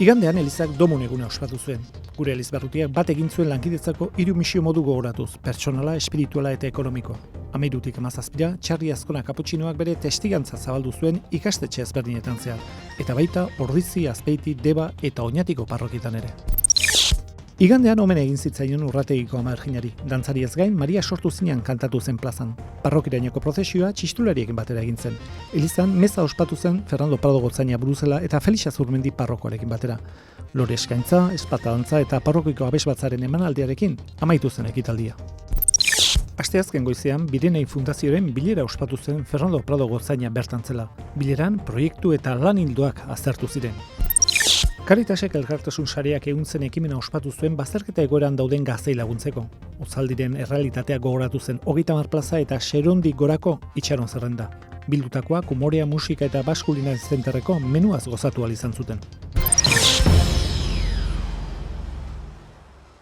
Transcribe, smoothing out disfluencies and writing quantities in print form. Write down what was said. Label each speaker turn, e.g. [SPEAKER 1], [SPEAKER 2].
[SPEAKER 1] Igandean Elizak Domon eguna ospatu zuen. Gure Elizbarrutiak bat egin zuen lankidetzako 3 misio modu gogoratuz, pertsonala, espirituala eta ekonomiko. 13-17, Txarri Azkona Kaputxinoak bere testigantza zabaldu zuen ikastetxe ezberdinetan zehar, eta baita Ordizi, Azpeiti, Deba eta Oñatiko parrokietan ere. Igandean omen egin zitzaion Urrategiko Ama Erginari. Dantzari ez gain, Maria sortu zinean kantatu zen plazan. Parrokirainoko prozesioa txistulariekin batera egin zen. Elizan meza ospatu zen Fernando Prado Gotzaina buruzela eta Felixa Zurmendi parrokoarekin batera. Lore eskaintza, espatadantza eta parrokiko abesbatzaren emanaldiarekin amaitu zen ekitaldia. Asteazken goizean, Birenei Fundazioaren bilera ospatu zen Fernando Prado Gotzaina bertan zela. Bileran proiektu eta lan ildoak aztertu ziren. Caritasek elkartasun sareak ehuntzen ekimena ospatu zuen bazterketa egoeran dauden gaztei laguntzeko. Otzaldiren errealitatea gogoratu zen 30 plaza eta Serondik gorako itxaron zerrenda. Bildutakoak umorea, musika eta baskulina zenterreko menuaz gozatu ahal izan zuten.